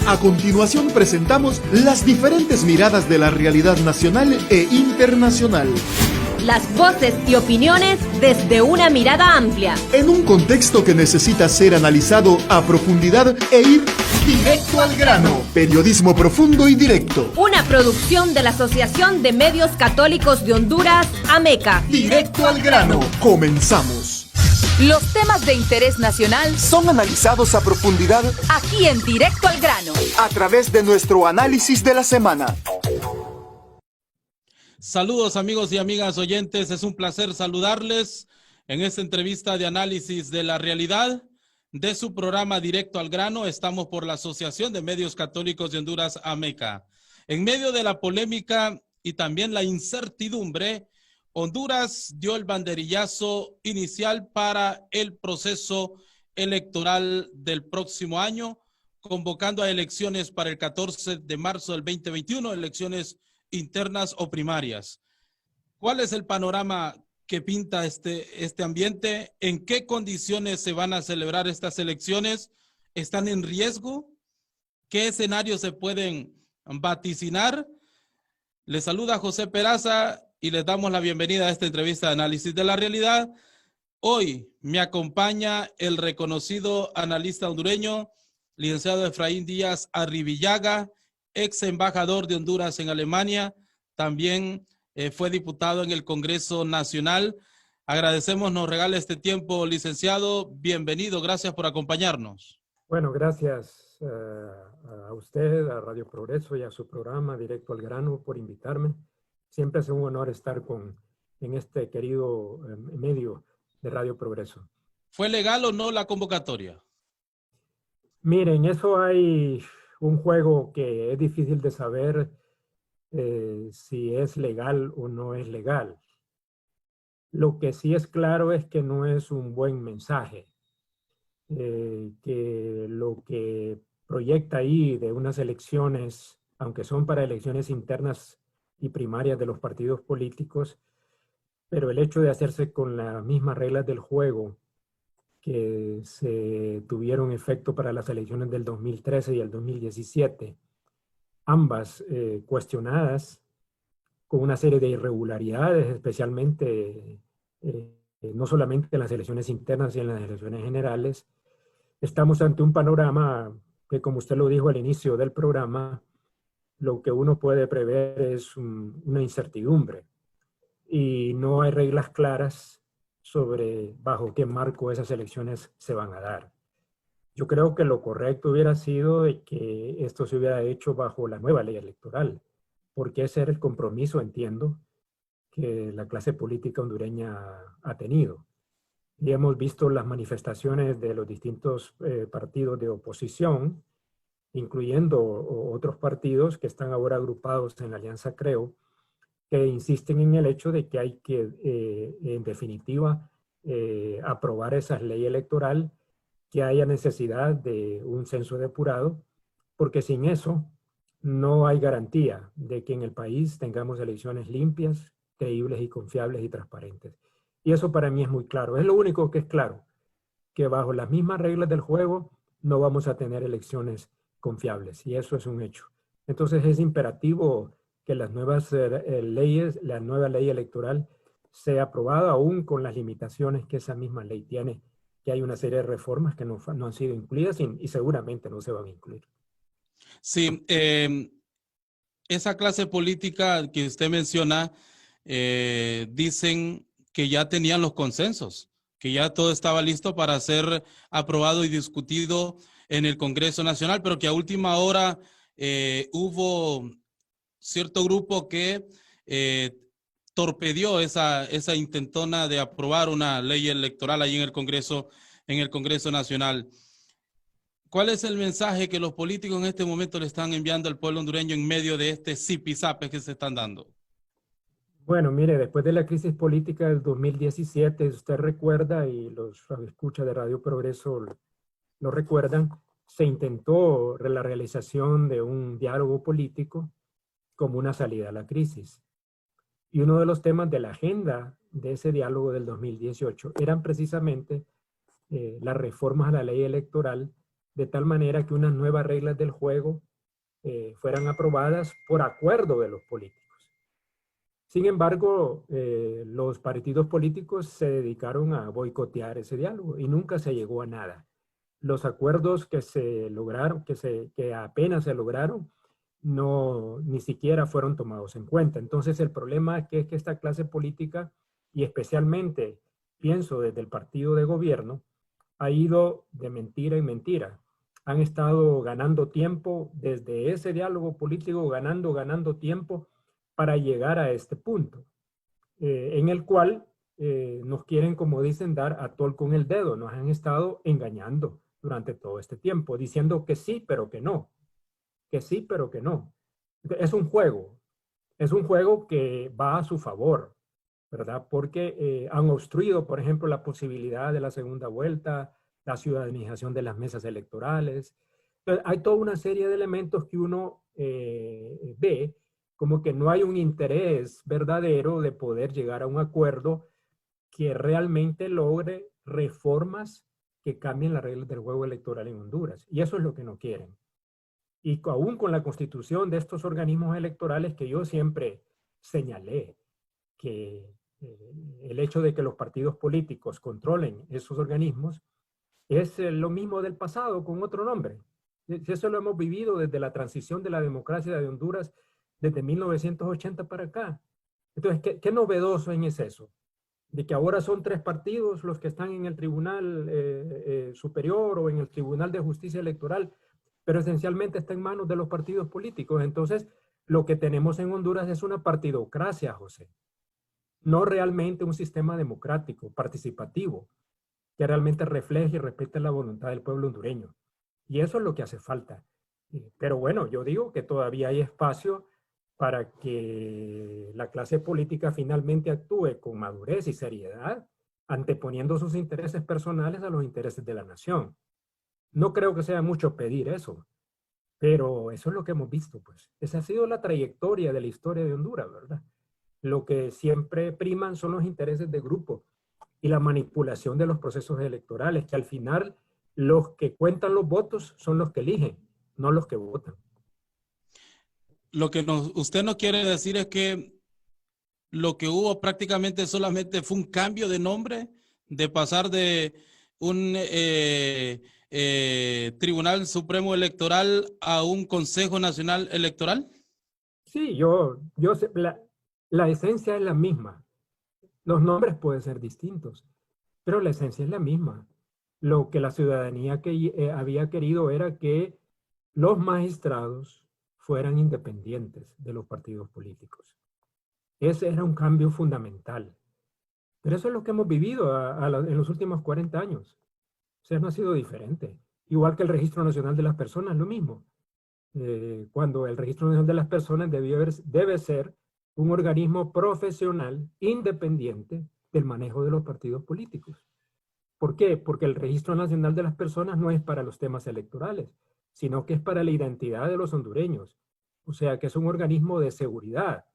A continuación presentamos las diferentes miradas de la realidad nacional e internacional. Las voces y opiniones desde una mirada amplia. En un contexto que necesita ser analizado a profundidad e ir directo al grano. Periodismo profundo y directo. Una producción de la Asociación de Medios Católicos de Honduras, AMECA. Directo al grano. Comenzamos. Los temas de interés nacional son analizados a profundidad aquí en Directo al Grano, a través de nuestro análisis de la semana. Saludos amigos y amigas oyentes, es un placer saludarles en esta entrevista de análisis de la realidad de su programa Directo al Grano. Estamos por la Asociación de Medios Católicos de Honduras, AMECA. En medio de la polémica y también la incertidumbre, Honduras dio el banderillazo inicial para el proceso electoral del próximo año, convocando a elecciones para el 14 de marzo del 2021, elecciones internas o primarias. ¿Cuál es el panorama que pinta este ambiente? ¿En qué condiciones se van a celebrar estas elecciones? ¿Están en riesgo? ¿Qué escenarios se pueden vaticinar? Les saluda José Peraza y les damos la bienvenida a esta entrevista de análisis de la realidad. Hoy me acompaña el reconocido analista hondureño, licenciado Efraín Díaz Arribillaga, ex embajador de Honduras en Alemania, también fue diputado en el Congreso Nacional. Agradecemos, nos regala este tiempo, licenciado. Bienvenido, gracias por acompañarnos. Bueno, gracias a usted, a Radio Progreso y a su programa Directo al Grano por invitarme. Siempre es un honor estar en este querido medio de Radio Progreso. ¿Fue legal o no la convocatoria? Miren, eso hay un juego que es difícil de saber si es legal o no es legal. Lo que sí es claro es que no es un buen mensaje. Que lo que proyecta ahí de unas elecciones, aunque son para elecciones internas y primarias de los partidos políticos, pero el hecho de hacerse con las mismas reglas del juego que se tuvieron efecto para las elecciones del 2013 y el 2017, ambas cuestionadas con una serie de irregularidades, especialmente no solamente en las elecciones internas y en las elecciones generales. Estamos ante un panorama que, como usted lo dijo al inicio del programa, lo que uno puede prever es una incertidumbre y no hay reglas claras sobre bajo qué marco esas elecciones se van a dar. Yo creo que lo correcto hubiera sido de que esto se hubiera hecho bajo la nueva ley electoral, porque ese era el compromiso, entiendo, que la clase política hondureña ha tenido. Y hemos visto las manifestaciones de los distintos partidos de oposición, incluyendo otros partidos que están ahora agrupados en la Alianza Creo, que insisten en el hecho de que hay que, en definitiva, aprobar esa ley electoral, que haya necesidad de un censo depurado, porque sin eso no hay garantía de que en el país tengamos elecciones limpias, creíbles y confiables y transparentes. Y eso para mí es muy claro. Es lo único que es claro, que bajo las mismas reglas del juego no vamos a tener elecciones confiables, y eso es un hecho. Entonces es imperativo que las nuevas leyes, la nueva ley electoral sea aprobada, aún con las limitaciones que esa misma ley tiene, que hay una serie de reformas que no han sido incluidas y seguramente no se van a incluir. Sí, esa clase política que usted menciona, dicen que ya tenían los consensos, que ya todo estaba listo para ser aprobado y discutido en el Congreso Nacional, pero que a última hora hubo cierto grupo que torpedió esa intentona de aprobar una ley electoral ahí en el Congreso Nacional. ¿Cuál es el mensaje que los políticos en este momento le están enviando al pueblo hondureño en medio de este zipizape que se están dando? Bueno, mire, después de la crisis política del 2017, usted recuerda, y los escucha de Radio Progreso lo recuerdan, se intentó la realización de un diálogo político como una salida a la crisis. Y uno de los temas de la agenda de ese diálogo del 2018 eran precisamente las reformas a la ley electoral de tal manera que unas nuevas reglas del juego fueran aprobadas por acuerdo de los políticos. Sin embargo, los partidos políticos se dedicaron a boicotear ese diálogo y nunca se llegó a nada. Los acuerdos que se lograron, que apenas se lograron, ni siquiera fueron tomados en cuenta. Entonces el problema es que esta clase política, y especialmente pienso desde el partido de gobierno, ha ido de mentira en mentira. Han estado ganando tiempo desde ese diálogo político, ganando tiempo para llegar a este punto, en el cual nos quieren, como dicen, dar a tol con el dedo. Nos han estado engañando durante todo este tiempo, diciendo que sí, pero que no. Que sí, pero que no. Es un juego que va a su favor, ¿verdad? Porque han obstruido, por ejemplo, la posibilidad de la segunda vuelta, la ciudadanización de las mesas electorales. Entonces, hay toda una serie de elementos que uno ve como que no hay un interés verdadero de poder llegar a un acuerdo que realmente logre reformas que cambien las reglas del juego electoral en Honduras. Y eso es lo que no quieren. Y aún con la constitución de estos organismos electorales que yo siempre señalé, que el hecho de que los partidos políticos controlen esos organismos es lo mismo del pasado con otro nombre. Eso lo hemos vivido desde la transición de la democracia de Honduras desde 1980 para acá. Entonces, ¿qué novedoso es eso? De que ahora son 3 partidos los que están en el Tribunal Superior o en el Tribunal de Justicia Electoral, pero esencialmente está en manos de los partidos políticos. Entonces, lo que tenemos en Honduras es una partidocracia, José. No realmente un sistema democrático, participativo, que realmente refleje y respete la voluntad del pueblo hondureño. Y eso es lo que hace falta. Pero bueno, yo digo que todavía hay espacio para que la clase política finalmente actúe con madurez y seriedad, anteponiendo sus intereses personales a los intereses de la nación. No creo que sea mucho pedir eso, pero eso es lo que hemos visto, pues. Esa ha sido la trayectoria de la historia de Honduras, ¿verdad? Lo que siempre priman son los intereses de grupo y la manipulación de los procesos electorales, que al final los que cuentan los votos son los que eligen, no los que votan. Lo que usted no quiere decir es que lo que hubo prácticamente solamente fue un cambio de nombre, de pasar de un Tribunal Supremo Electoral a un Consejo Nacional Electoral. Sí, yo sé, la esencia es la misma. Los nombres pueden ser distintos, pero la esencia es la misma. Lo que la ciudadanía había querido era que los magistrados fueran independientes de los partidos políticos. Ese era un cambio fundamental. Pero eso es lo que hemos vivido en los últimos 40 años. O sea, no ha sido diferente. Igual que el Registro Nacional de las Personas, lo mismo. Cuando el Registro Nacional de las Personas debe ser un organismo profesional, independiente del manejo de los partidos políticos. ¿Por qué? Porque el Registro Nacional de las Personas no es para los temas electorales, sino que es para la identidad de los hondureños. O sea, que es un organismo de seguridad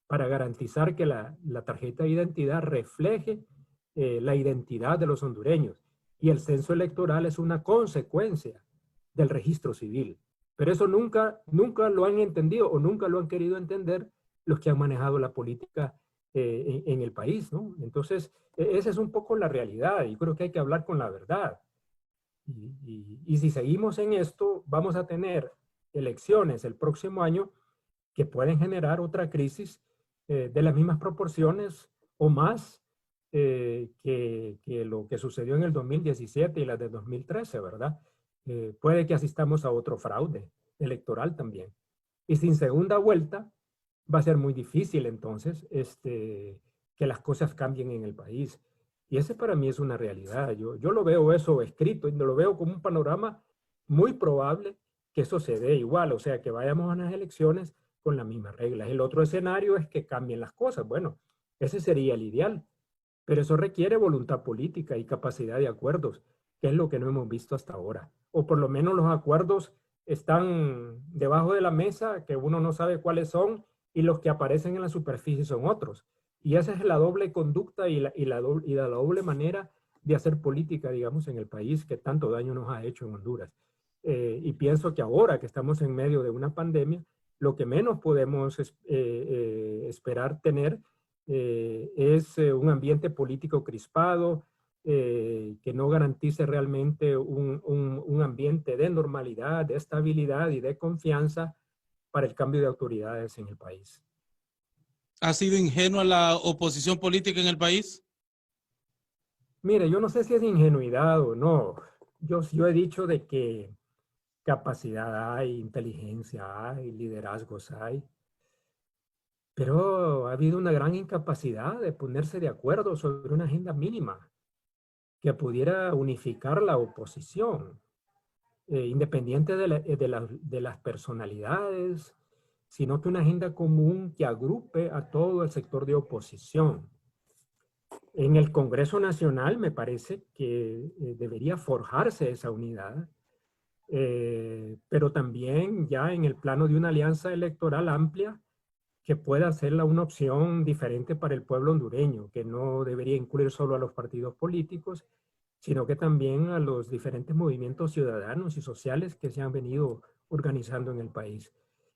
para garantizar que la tarjeta de identidad refleje la identidad de los hondureños. Y el censo electoral es una consecuencia del registro civil. Pero eso nunca lo han entendido o nunca lo han querido entender los que han manejado la política en el país, ¿no? Entonces, esa es un poco la realidad y creo que hay que hablar con la verdad. Y si seguimos en esto, vamos a tener elecciones el próximo año que pueden generar otra crisis de las mismas proporciones o más que lo que sucedió en el 2017 y las de 2013, ¿verdad? Puede que asistamos a otro fraude electoral también. Y sin segunda vuelta, va a ser muy difícil entonces que las cosas cambien en el país. Y ese para mí es una realidad. Yo lo veo eso escrito y lo veo como un panorama muy probable que eso se dé igual. O sea, que vayamos a unas elecciones con las mismas reglas. El otro escenario es que cambien las cosas. Bueno, ese sería el ideal. Pero eso requiere voluntad política y capacidad de acuerdos, que es lo que no hemos visto hasta ahora. O por lo menos los acuerdos están debajo de la mesa, que uno no sabe cuáles son, y los que aparecen en la superficie son otros. Y esa es la doble conducta y la doble manera de hacer política, digamos, en el país que tanto daño nos ha hecho en Honduras. y pienso que ahora que estamos en medio de una pandemia, lo que menos podemos esperar tener es un ambiente político crispado, que no garantice realmente un ambiente de normalidad, de estabilidad y de confianza para el cambio de autoridades en el país. ¿Ha sido ingenua la oposición política en el país? Mire, yo no sé si es ingenuidad o no. Yo he dicho de que capacidad hay, inteligencia hay, liderazgos hay, pero ha habido una gran incapacidad de ponerse de acuerdo sobre una agenda mínima que pudiera unificar la oposición, independiente de las personalidades, sino que una agenda común que agrupe a todo el sector de oposición. En el Congreso Nacional me parece que debería forjarse esa unidad, pero también ya en el plano de una alianza electoral amplia que pueda hacerla una opción diferente para el pueblo hondureño, que no debería incluir solo a los partidos políticos, sino que también a los diferentes movimientos ciudadanos y sociales que se han venido organizando en el país.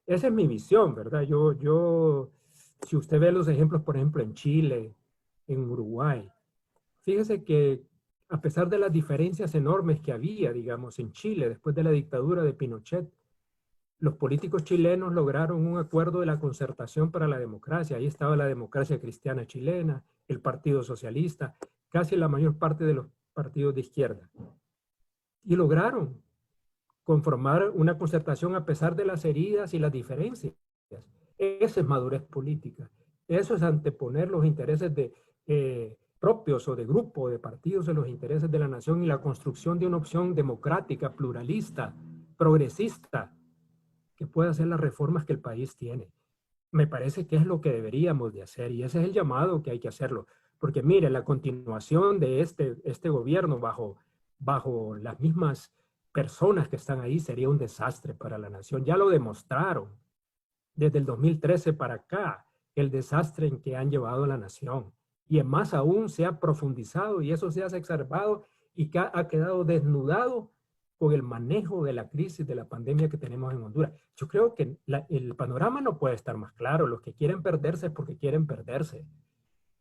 Esa es mi visión, ¿verdad? Si usted ve los ejemplos, por ejemplo, en Chile, en Uruguay, fíjese que a pesar de las diferencias enormes que había, digamos, en Chile, después de la dictadura de Pinochet, los políticos chilenos lograron un acuerdo de la concertación para la democracia. Ahí estaba la Democracia Cristiana Chilena, el Partido Socialista, casi la mayor parte de los partidos de izquierda. Y lograron conformar una concertación a pesar de las heridas y las diferencias. Esa es madurez política. Eso es anteponer los intereses propios o de grupo, de partidos, en los intereses de la nación y la construcción de una opción democrática, pluralista, progresista, que pueda hacer las reformas que el país tiene. Me parece que es lo que deberíamos de hacer y ese es el llamado que hay que hacerlo. Porque mire, la continuación de este gobierno bajo las mismas personas que están ahí sería un desastre para la nación. Ya lo demostraron desde el 2013 para acá, el desastre en que han llevado a la nación. Y más aún se ha profundizado y eso se ha exacerbado y que ha quedado desnudado con el manejo de la crisis de la pandemia que tenemos en Honduras. Yo creo que el panorama no puede estar más claro. Los que quieren perderse es porque quieren perderse.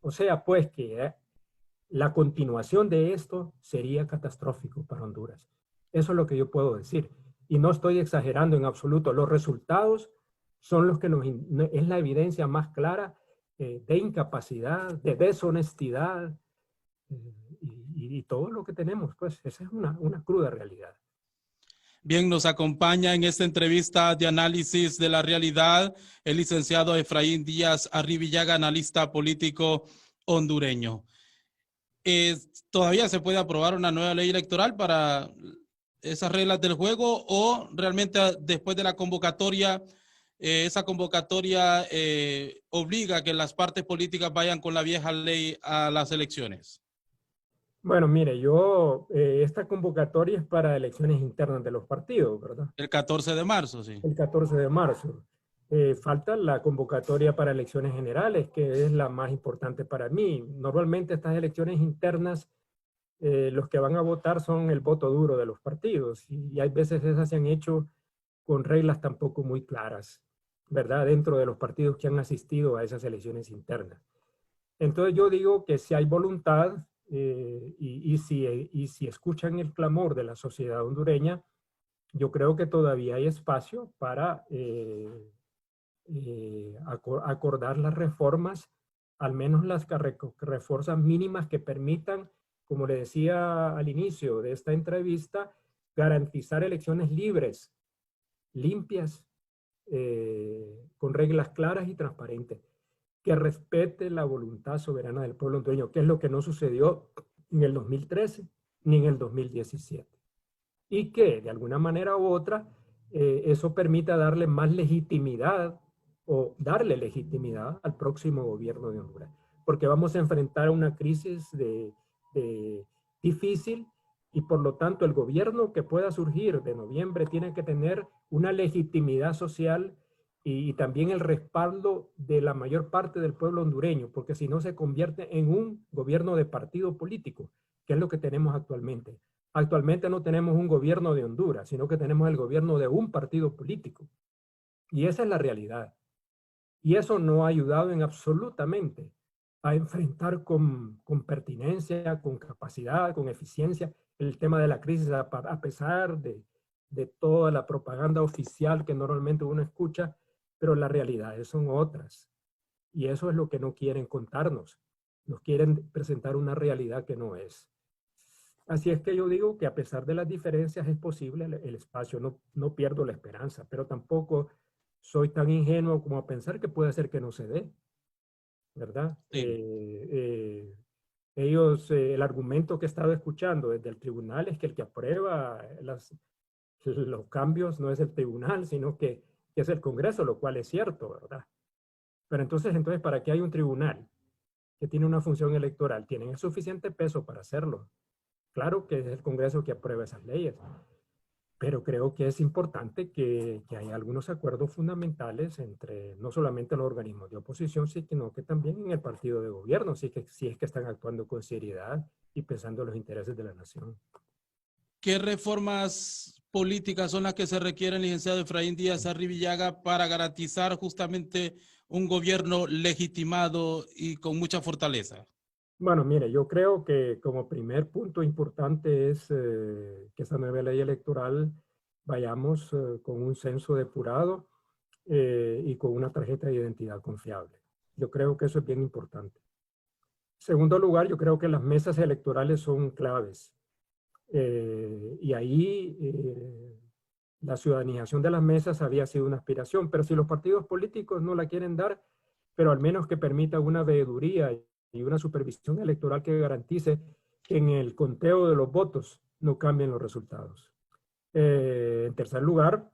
O sea, pues que la continuación de esto sería catastrófico para Honduras. Eso es lo que yo puedo decir. Y no estoy exagerando en absoluto. Los resultados son los que es la evidencia más clara de incapacidad, de deshonestidad y todo lo que tenemos. Pues esa es una cruda realidad. Bien, nos acompaña en esta entrevista de análisis de la realidad el licenciado Efraín Díaz Arribillaga, analista político hondureño. ¿Todavía se puede aprobar una nueva ley electoral para esas reglas del juego o realmente después de la convocatoria, esa convocatoria obliga a que las partes políticas vayan con la vieja ley a las elecciones? Bueno, mire, esta convocatoria es para elecciones internas de los partidos, ¿verdad? El 14 de marzo, sí. El 14 de marzo. Falta la convocatoria para elecciones generales, que es la más importante para mí. Normalmente estas elecciones internas, los que van a votar son el voto duro de los partidos y hay veces esas se han hecho con reglas tampoco muy claras, ¿verdad? Dentro de los partidos que han asistido a esas elecciones internas. Entonces yo digo que si hay voluntad, y si escuchan el clamor de la sociedad hondureña, yo creo que todavía hay espacio para acordar las reformas, al menos las reformas mínimas que permitan, como le decía al inicio de esta entrevista, garantizar elecciones libres, limpias, con reglas claras y transparentes, que respete la voluntad soberana del pueblo hondureño, que es lo que no sucedió en el 2013 ni en el 2017. Y que de alguna manera u otra eso permita darle más legitimidad o darle legitimidad al próximo gobierno de Honduras. Porque vamos a enfrentar una crisis difícil y por lo tanto el gobierno que pueda surgir de noviembre tiene que tener una legitimidad social y también el respaldo de la mayor parte del pueblo hondureño, porque si no se convierte en un gobierno de partido político, que es lo que tenemos actualmente. Actualmente no tenemos un gobierno de Honduras, sino que tenemos el gobierno de un partido político. Y esa es la realidad. Y eso no ha ayudado en absolutamente a enfrentar con pertinencia, con capacidad, con eficiencia el tema de la crisis, a pesar de toda la propaganda oficial que normalmente uno escucha, pero las realidades son otras. Y eso es lo que no quieren contarnos. Nos quieren presentar una realidad que no es. Así es que yo digo que a pesar de las diferencias es posible el espacio. No pierdo la esperanza, pero tampoco soy tan ingenuo como a pensar que puede ser que no se dé, ¿verdad? Sí. El argumento que he estado escuchando desde el tribunal es que el que aprueba los cambios no es el tribunal, sino que es el Congreso, lo cual es cierto, ¿verdad? Pero entonces, ¿para qué hay un tribunal que tiene una función electoral? Tienen suficiente peso para hacerlo. Claro que es el Congreso que aprueba esas leyes, pero creo que es importante que haya algunos acuerdos fundamentales entre no solamente los organismos de oposición, sino que también en el partido de gobierno, si es que están actuando con seriedad y pensando en los intereses de la nación. ¿Qué reformas políticas son las que se requieren, licenciado Efraín Díaz Arribillaga, para garantizar justamente un gobierno legitimado y con mucha fortaleza? Bueno, mire, yo creo que como primer punto importante es que esta nueva ley electoral vayamos con un censo depurado y con una tarjeta de identidad confiable. Yo creo que eso es bien importante. En segundo lugar, yo creo que las mesas electorales son claves. Y ahí la ciudadanización de las mesas había sido una aspiración, pero si los partidos políticos no la quieren dar, pero al menos que permita una veeduría y una supervisión electoral que garantice que en el conteo de los votos no cambien los resultados. En tercer lugar,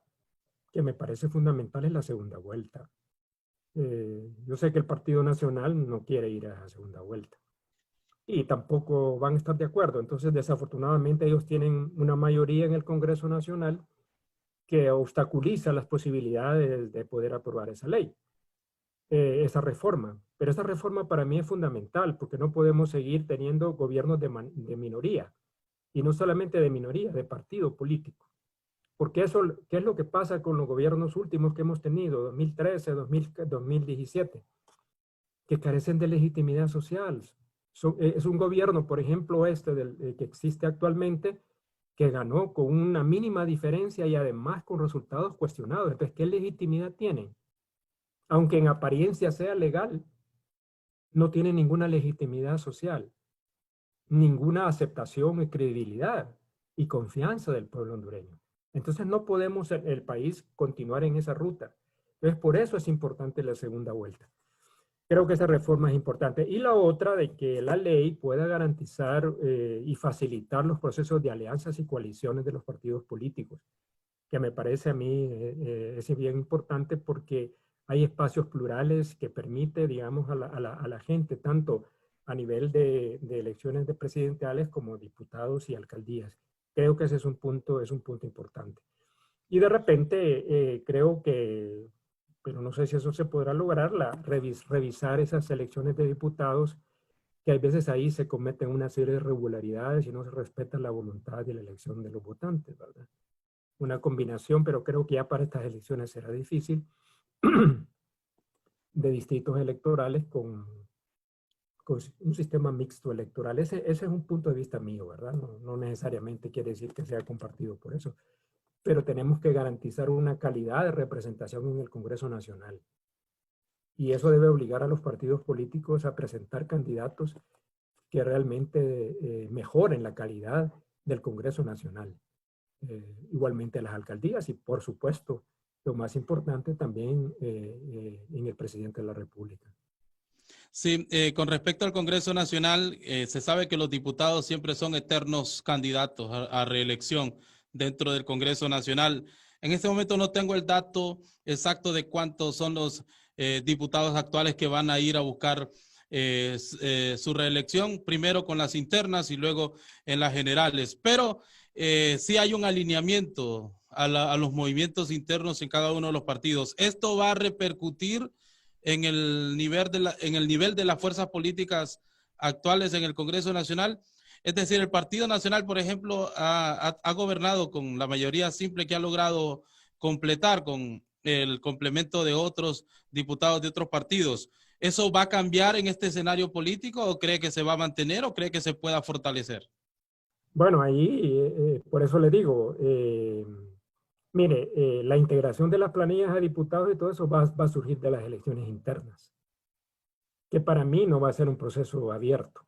que me parece fundamental, es la segunda vuelta. Yo sé que el Partido Nacional no quiere ir a la segunda vuelta y tampoco van a estar de acuerdo. Entonces, desafortunadamente, ellos tienen una mayoría en el Congreso Nacional que obstaculiza las posibilidades de poder aprobar esa ley. Esa reforma. Pero esa reforma para mí es fundamental porque no podemos seguir teniendo gobiernos de minoría. Y no solamente de minoría, de partido político. Porque eso, ¿qué es lo que pasa con los gobiernos últimos que hemos tenido, 2013, 2017? Que carecen de legitimidad social. Es un gobierno, por ejemplo, que existe actualmente, que ganó con una mínima diferencia y además con resultados cuestionados. Entonces, ¿qué legitimidad tienen? Aunque en apariencia sea legal, no tiene ninguna legitimidad social, ninguna aceptación y credibilidad y confianza del pueblo hondureño. Entonces no podemos el país continuar en esa ruta. Entonces por eso es importante la segunda vuelta. Creo que esa reforma es importante. Y la otra de que la ley pueda garantizar y facilitar los procesos de alianzas y coaliciones de los partidos políticos, que me parece a mí es bien importante porque hay espacios plurales que permite, digamos, a la gente, tanto a nivel de elecciones de presidenciales como diputados y alcaldías. Creo que ese es un punto importante. Y de repente creo que, pero no sé si eso se podrá lograr, revisar esas elecciones de diputados, que a veces ahí se cometen una serie de irregularidades y no se respeta la voluntad de la elección de los votantes, ¿verdad? Una combinación, pero creo que ya para estas elecciones será difícil, de distritos electorales con un sistema mixto electoral. Ese es un punto de vista mío, ¿verdad? No necesariamente quiere decir que sea compartido por eso, pero tenemos que garantizar una calidad de representación en el Congreso Nacional. Y eso debe obligar a los partidos políticos a presentar candidatos que realmente mejoren la calidad del Congreso Nacional. Igualmente a las alcaldías y, por supuesto, lo más importante también en el presidente de la República. Sí, con respecto al Congreso Nacional, se sabe que los diputados siempre son eternos candidatos a reelección dentro del Congreso Nacional. En este momento no tengo el dato exacto de cuántos son los diputados actuales que van a ir a buscar su reelección, primero con las internas y luego en las generales. Pero sí hay un alineamiento a los movimientos internos en cada uno de los partidos. ¿Esto va a repercutir en el nivel de las fuerzas políticas actuales en el Congreso Nacional? Es decir, el Partido Nacional, por ejemplo, ha gobernado con la mayoría simple que ha logrado completar con el complemento de otros diputados de otros partidos. ¿Eso va a cambiar en este escenario político o cree que se va a mantener o cree que se pueda fortalecer? Bueno, ahí, por eso le digo, mire, la integración de las planillas a diputados y todo eso va a surgir de las elecciones internas, que para mí no va a ser un proceso abierto.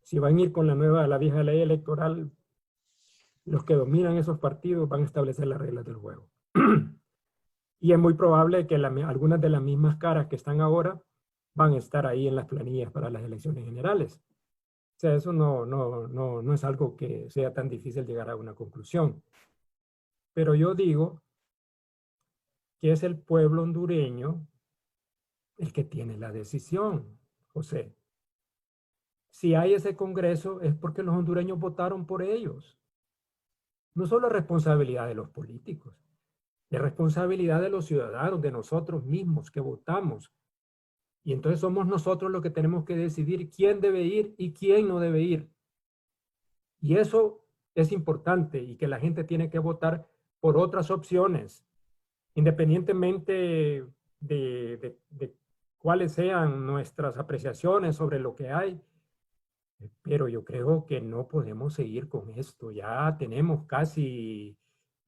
Si van a ir con la vieja ley electoral, los que dominan esos partidos van a establecer las reglas del juego. Y es muy probable que algunas de las mismas caras que están ahora van a estar ahí en las planillas para las elecciones generales. O sea, eso no es algo que sea tan difícil llegar a una conclusión. Pero yo digo que es el pueblo hondureño el que tiene la decisión, José. Si hay ese Congreso es porque los hondureños votaron por ellos. No solo es responsabilidad de los políticos, es responsabilidad de los ciudadanos, de nosotros mismos que votamos. Y entonces somos nosotros los que tenemos que decidir quién debe ir y quién no debe ir. Y eso es importante y que la gente tiene que votar por otras opciones, independientemente de cuáles sean nuestras apreciaciones sobre lo que hay. Pero yo creo que no podemos seguir con esto. Ya tenemos casi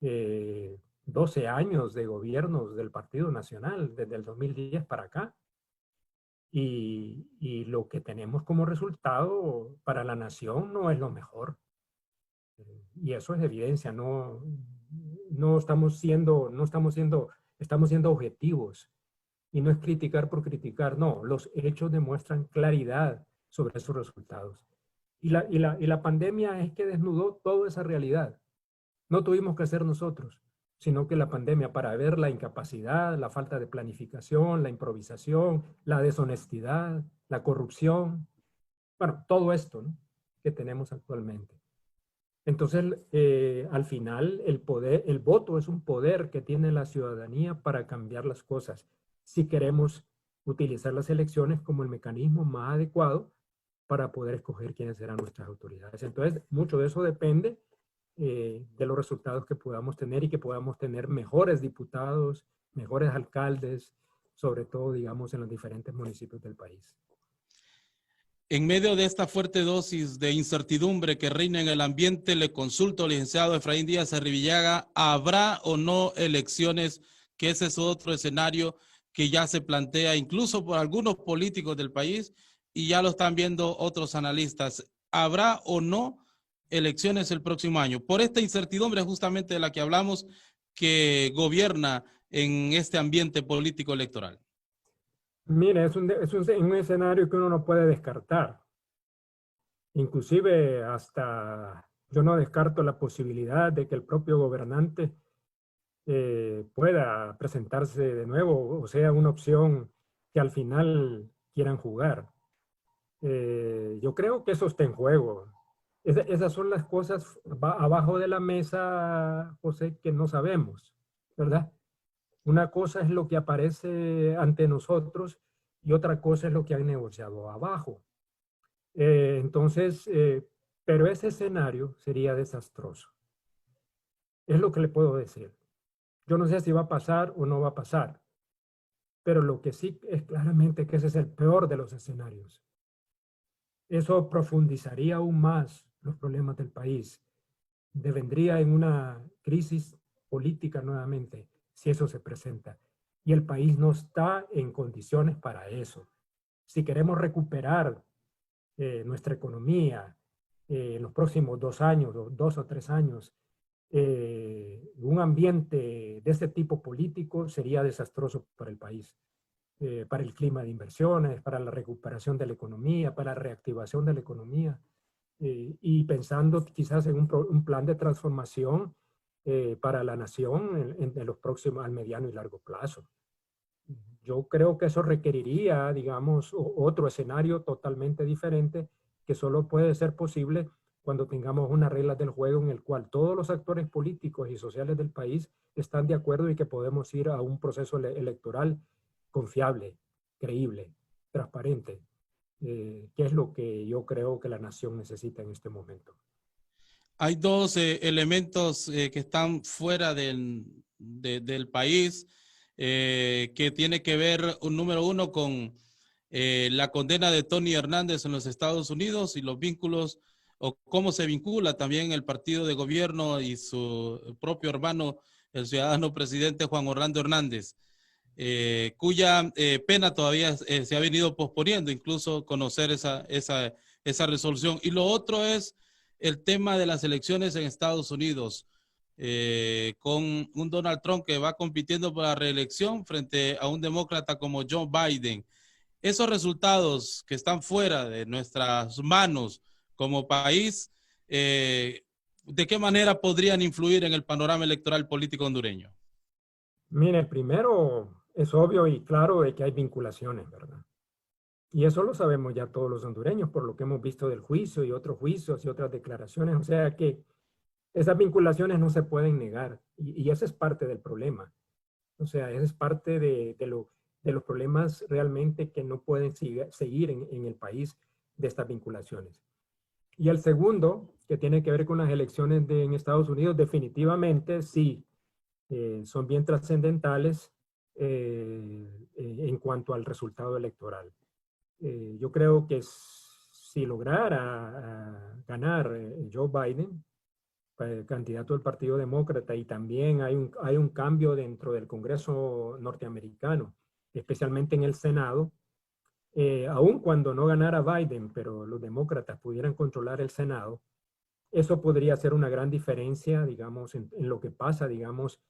12 años de gobiernos del Partido Nacional, desde el 2010 para acá. Y lo que tenemos como resultado para la nación no es lo mejor. Y eso es evidencia. Estamos siendo objetivos. Y no es criticar por criticar, no. Los hechos demuestran claridad sobre esos resultados. Y la pandemia es que desnudó toda esa realidad. No tuvimos que hacer nosotros, sino que la pandemia, para ver la incapacidad, la falta de planificación, la improvisación, la deshonestidad, la corrupción, bueno, todo esto, ¿no?, que tenemos actualmente. Entonces, al final, el voto es un poder que tiene la ciudadanía para cambiar las cosas. Si queremos utilizar las elecciones como el mecanismo más adecuado para poder escoger quiénes serán nuestras autoridades. Entonces, mucho de eso depende de los resultados que podamos tener y que podamos tener mejores diputados, mejores alcaldes, sobre todo, digamos, en los diferentes municipios del país. En medio de esta fuerte dosis de incertidumbre que reina en el ambiente, le consulto al licenciado Efraín Díaz Arribillaga, ¿habrá o no elecciones? Que ese es otro escenario que ya se plantea incluso por algunos políticos del país y ya lo están viendo otros analistas. ¿Habrá o no elecciones el próximo año? Por esta incertidumbre justamente de la que hablamos, que gobierna en este ambiente político electoral. Mire, es un escenario que uno no puede descartar. Inclusive hasta yo no descarto la posibilidad de que el propio gobernante pueda presentarse de nuevo, o sea, una opción que al final quieran jugar. Yo creo que eso está en juego. Esas son las cosas abajo de la mesa, José, que no sabemos, ¿verdad? Una cosa es lo que aparece ante nosotros y otra cosa es lo que han negociado abajo. Entonces, pero ese escenario sería desastroso. Es lo que le puedo decir. Yo no sé si va a pasar o no va a pasar, pero lo que sí es claramente que ese es el peor de los escenarios. Eso profundizaría aún más los problemas del país. Devendría en una crisis política nuevamente, si eso se presenta. Y el país no está en condiciones para eso. Si queremos recuperar nuestra economía en los próximos 2 años, 2 o 3 años, un ambiente de ese tipo político sería desastroso para el país, para el clima de inversiones, para la recuperación de la economía, para la reactivación de la economía, y pensando quizás en un plan de transformación para la nación en los próximos, al mediano y largo plazo. Yo creo que eso requeriría, digamos, otro escenario totalmente diferente que solo puede ser posible cuando tengamos unas reglas del juego en el cual todos los actores políticos y sociales del país están de acuerdo y que podemos ir a un proceso electoral confiable, creíble, transparente. que es lo que yo creo que la nación necesita en este momento. Hay dos elementos que están fuera del país, que tiene que ver, número uno, con la condena de Tony Hernández en los Estados Unidos y los vínculos, o cómo se vincula también el partido de gobierno y su propio hermano, el ciudadano presidente Juan Orlando Hernández, cuya pena todavía se ha venido posponiendo, incluso conocer esa resolución. Y lo otro es el tema de las elecciones en Estados Unidos, con un Donald Trump que va compitiendo por la reelección frente a un demócrata como Joe Biden. Esos resultados que están fuera de nuestras manos como país, ¿de qué manera podrían influir en el panorama electoral político hondureño? Mire, primero es obvio y claro de que hay vinculaciones, ¿verdad? Y eso lo sabemos ya todos los hondureños por lo que hemos visto del juicio y otros juicios y otras declaraciones. O sea que esas vinculaciones no se pueden negar y ese es parte del problema. O sea, ese es parte de los problemas realmente que no pueden seguir en el país de estas vinculaciones. Y el segundo, que tiene que ver con las elecciones en Estados Unidos, definitivamente sí, son bien trascendentales en cuanto al resultado electoral. Yo creo que si lograra ganar Joe Biden, candidato del Partido Demócrata, y también hay un cambio dentro del Congreso norteamericano, especialmente en el Senado, aun cuando no ganara Biden, pero los demócratas pudieran controlar el Senado, eso podría ser una gran diferencia, digamos, en lo que pasa, digamos,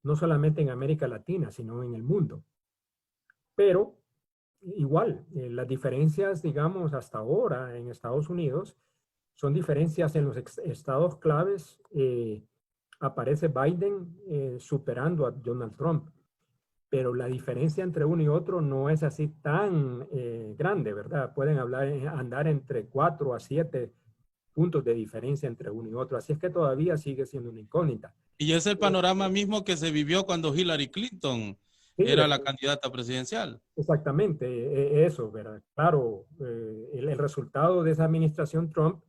no solamente en América Latina, sino en el mundo. Pero igual, las diferencias, digamos, hasta ahora en Estados Unidos son diferencias en los estados claves. Aparece Biden superando a Donald Trump, pero la diferencia entre uno y otro no es así tan grande, ¿verdad? Pueden andar entre 4 a 7 puntos de diferencia entre uno y otro, así es que todavía sigue siendo una incógnita. Y es el panorama mismo que se vivió cuando Hillary Clinton era la candidata presidencial. Exactamente, eso, ¿verdad? Claro, el resultado de esa administración Trump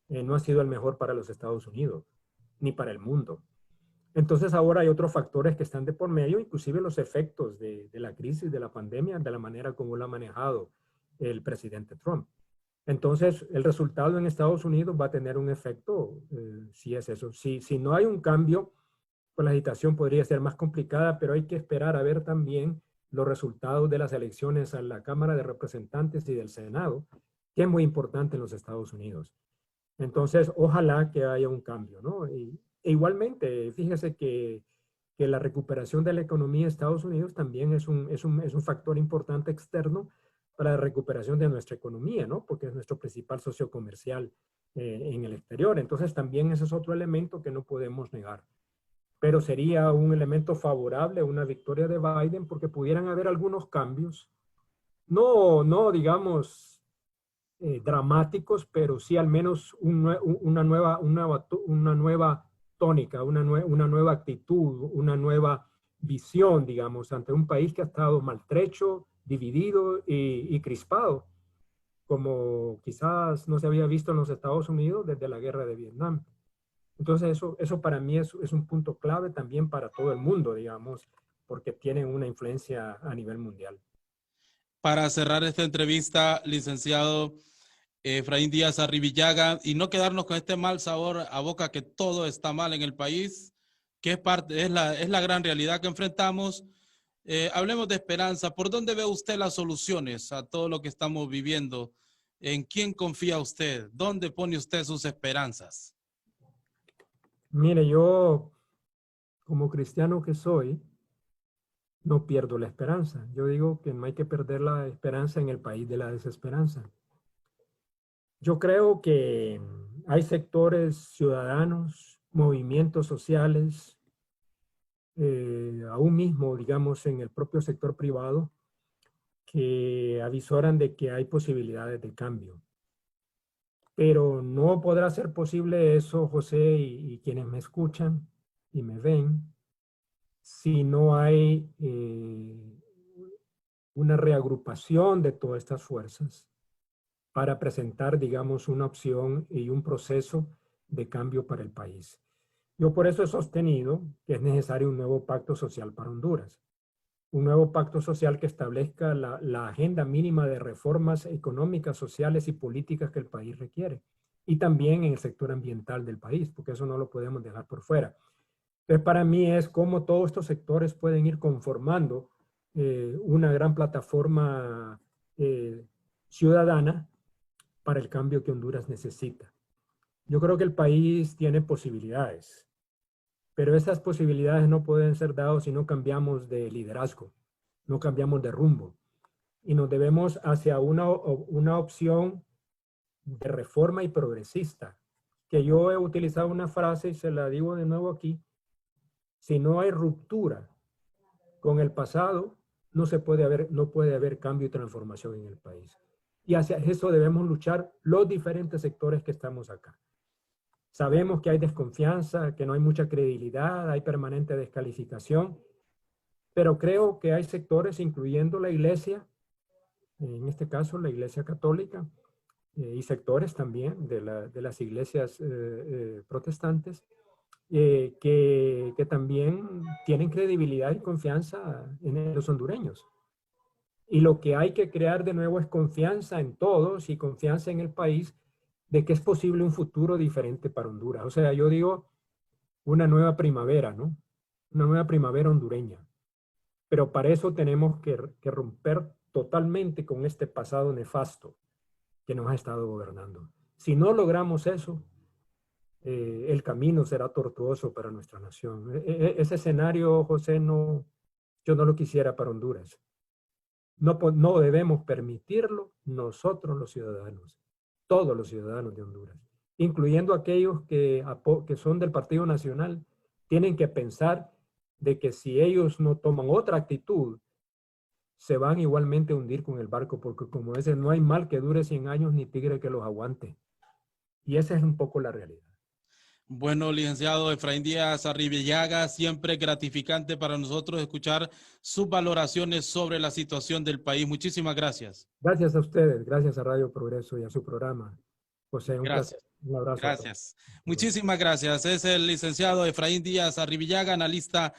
no ha sido el mejor para los Estados Unidos, ni para el mundo. Entonces ahora hay otros factores que están de por medio, inclusive los efectos de la crisis, de la pandemia, de la manera como lo ha manejado el presidente Trump. Entonces el resultado en Estados Unidos va a tener un efecto, si es eso. Si no hay un cambio, pues la agitación podría ser más complicada, pero hay que esperar a ver también los resultados de las elecciones a la Cámara de Representantes y del Senado, que es muy importante en los Estados Unidos. Entonces, ojalá que haya un cambio, ¿no? E igualmente, fíjese que la recuperación de la economía de Estados Unidos también es un factor importante externo para la recuperación de nuestra economía, ¿no? Porque es nuestro principal socio comercial en el exterior. Entonces, también ese es otro elemento que no podemos negar. Pero sería un elemento favorable, una victoria de Biden, porque pudieran haber algunos cambios, no digamos dramáticos, pero sí al menos una nueva tónica, una nueva actitud, una nueva visión, digamos, ante un país que ha estado maltrecho, dividido y crispado, como quizás no se había visto en los Estados Unidos desde la guerra de Vietnam. Entonces eso para mí es un punto clave también para todo el mundo, digamos, porque tienen una influencia a nivel mundial. Para cerrar esta entrevista, licenciado Efraín Díaz Arribillaga, y no quedarnos con este mal sabor a boca que todo está mal en el país, que es la gran realidad que enfrentamos. Hablemos de esperanza. ¿Por dónde ve usted las soluciones a todo lo que estamos viviendo? ¿En quién confía usted? ¿Dónde pone usted sus esperanzas? Mire, yo, como cristiano que soy, no pierdo la esperanza. Yo digo que no hay que perder la esperanza en el país de la desesperanza. Yo creo que hay sectores ciudadanos, movimientos sociales, aún mismo, digamos, en el propio sector privado, que avisoran de que hay posibilidades de cambio. Pero no podrá ser posible eso, José, y quienes me escuchan y me ven, si no hay una reagrupación de todas estas fuerzas para presentar, digamos, una opción y un proceso de cambio para el país. Yo por eso he sostenido que es necesario un nuevo pacto social para Honduras. Un nuevo pacto social que establezca la agenda mínima de reformas económicas, sociales y políticas que el país requiere. Y también en el sector ambiental del país, porque eso no lo podemos dejar por fuera. Entonces, para mí es cómo todos estos sectores pueden ir conformando una gran plataforma ciudadana para el cambio que Honduras necesita. Yo creo que el país tiene posibilidades, pero esas posibilidades no pueden ser dadas si no cambiamos de liderazgo, no cambiamos de rumbo. Y nos debemos hacia una opción de reforma y progresista, que yo he utilizado una frase y se la digo de nuevo aquí: si no hay ruptura con el pasado, no puede haber cambio y transformación en el país. Y hacia eso debemos luchar los diferentes sectores que estamos acá. Sabemos que hay desconfianza, que no hay mucha credibilidad, hay permanente descalificación, pero creo que hay sectores, incluyendo la Iglesia, en este caso la Iglesia Católica, y sectores también de las iglesias protestantes, que también tienen credibilidad y confianza en los hondureños. Y lo que hay que crear de nuevo es confianza en todos y confianza en el país de que es posible un futuro diferente para Honduras. O sea, yo digo una nueva primavera, ¿no? Una nueva primavera hondureña. Pero para eso tenemos que romper totalmente con este pasado nefasto que nos ha estado gobernando. Si no logramos eso, el camino será tortuoso para nuestra nación. Ese escenario, José, yo no lo quisiera para Honduras. No debemos permitirlo nosotros los ciudadanos, todos los ciudadanos de Honduras, incluyendo aquellos que son del Partido Nacional, tienen que pensar de que si ellos no toman otra actitud, se van igualmente a hundir con el barco, porque como ese no hay mal que dure 100 años ni tigre que los aguante. Y esa es un poco la realidad. Bueno, licenciado Efraín Díaz Arrivillaga, siempre gratificante para nosotros escuchar sus valoraciones sobre la situación del país. Muchísimas gracias. Gracias a ustedes, gracias a Radio Progreso y a su programa. José, un placer. Un abrazo. Gracias. Muchísimas gracias. Es el licenciado Efraín Díaz Arrivillaga, analista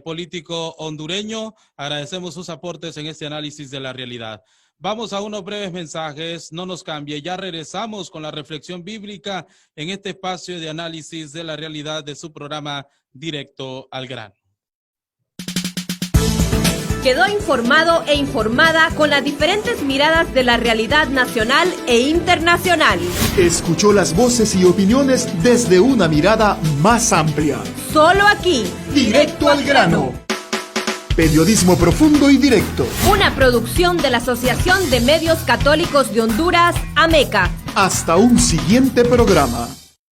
político hondureño. Agradecemos sus aportes en este análisis de la realidad. Vamos a unos breves mensajes, no nos cambie. Ya regresamos con la reflexión bíblica en este espacio de análisis de la realidad de su programa Directo al Grano. Quedó informado e informada con las diferentes miradas de la realidad nacional e internacional. Escuchó las voces y opiniones desde una mirada más amplia. Solo aquí. Directo al grano. Periodismo profundo y directo. Una producción de la Asociación de Medios Católicos de Honduras, AMECA. Hasta un siguiente programa.